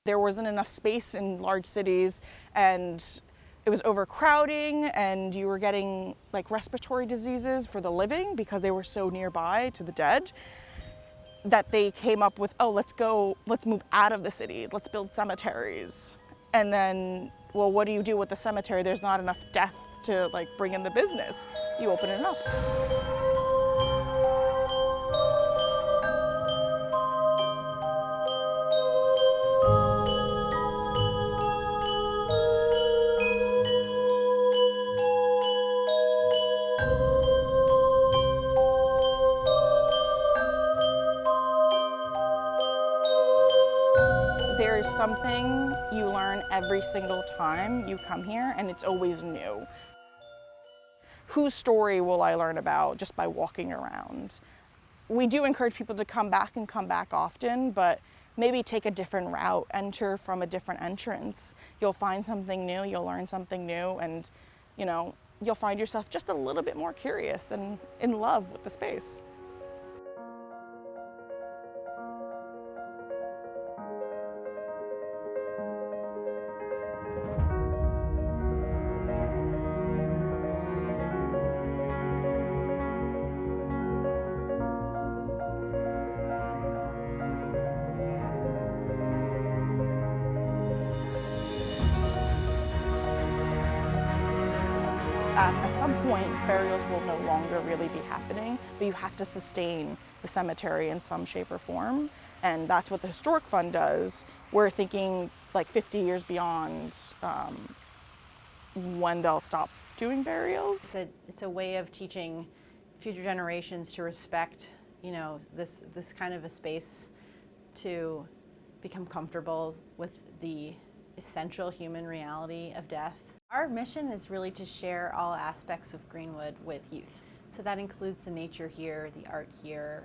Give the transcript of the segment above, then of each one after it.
there wasn't enough space in large cities, and it was overcrowding, and you were getting like respiratory diseases for the living because they were so nearby to the dead, that they came up with, oh, let's move out of the cities, let's build cemeteries. And then, well, what do you do with the cemetery? There's not enough death to like bring in the business. You open it up. There's something you learn every single time you come here, and it's always new. Whose story will I learn about just by walking around? We do encourage people to come back and come back often, but maybe take a different route, enter from a different entrance. You'll find something new, you'll learn something new, and you'll find yourself just a little bit more curious and in love with the space. At some point, burials will no longer really be happening, but you have to sustain the cemetery in some shape or form, and that's what the Historic Fund does. We're thinking like 50 years beyond when they'll stop doing burials. It's a way of teaching future generations to respect, this kind of a space, to become comfortable with the essential human reality of death. Our mission is really to share all aspects of Greenwood with youth. So that includes the nature here, the art here,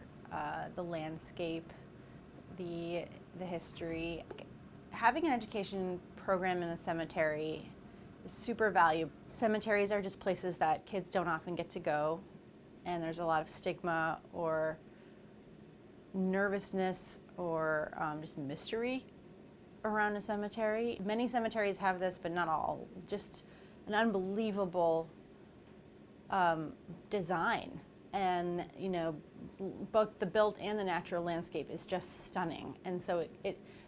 the landscape, the history. Having an education program in a cemetery is super valuable. Cemeteries are just places that kids don't often get to go, and there's a lot of stigma or nervousness or just mystery around a cemetery. Many cemeteries have this, but not all. Just an unbelievable design, and both the built and the natural landscape is just stunning. And so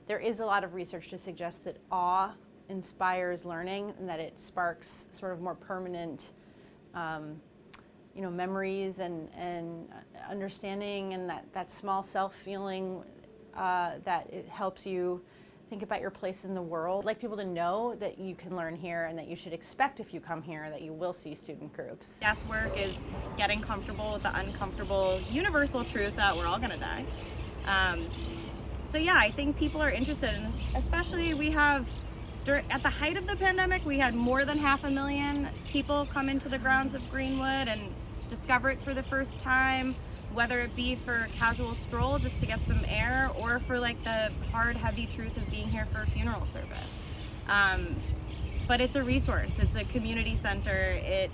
there is a lot of research to suggest that awe inspires learning, and that it sparks sort of more permanent memories and understanding, and that small self feeling that it helps you think about your place in the world. I'd like people to know that you can learn here, and that you should expect, if you come here, that you will see student groups. Death work is getting comfortable with the uncomfortable universal truth that we're all gonna die. So yeah, I think people are interested in, especially at the height of the pandemic, we had more than 500,000 people come into the grounds of Greenwood and discover it for the first time, whether it be for a casual stroll just to get some air, or for like the hard, heavy truth of being here for a funeral service. But it's a resource, it's a community center, it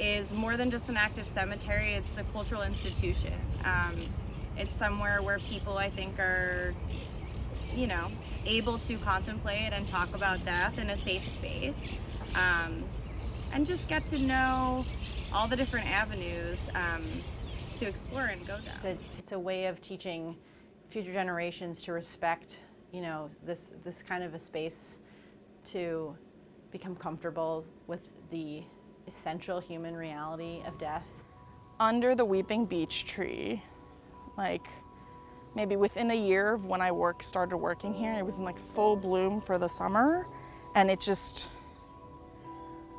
is more than just an active cemetery, it's a cultural institution. It's somewhere where people, I think, are able to contemplate and talk about death in a safe space, and just get to know all the different avenues to explore and go down. It's a way of teaching future generations to respect, this kind of a space, to become comfortable with the essential human reality of death. Under the weeping beech tree, like maybe within a year of when I started working here, it was in like full bloom for the summer, and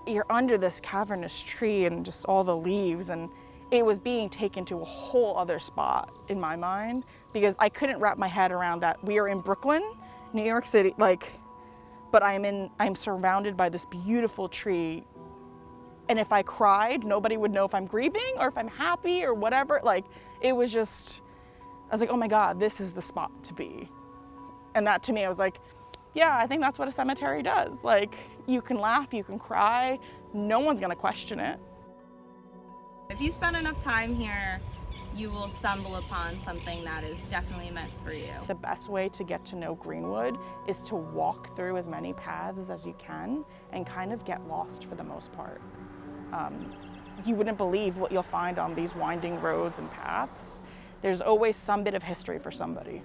you're under this cavernous tree and just all the leaves, and it was being taken to a whole other spot in my mind, because I couldn't wrap my head around that we are in Brooklyn, New York City, but I'm surrounded by this beautiful tree, and if I cried, nobody would know if I'm grieving or if I'm happy or whatever. It was just, I was like, oh my God, this is the spot to be. And that, to me, I was like, yeah, I think that's what a cemetery does. You can laugh, you can cry, no one's gonna question it. If you spend enough time here, you will stumble upon something that is definitely meant for you. The best way to get to know Greenwood is to walk through as many paths as you can and kind of get lost for the most part. You wouldn't believe what you'll find on these winding roads and paths. There's always some bit of history for somebody.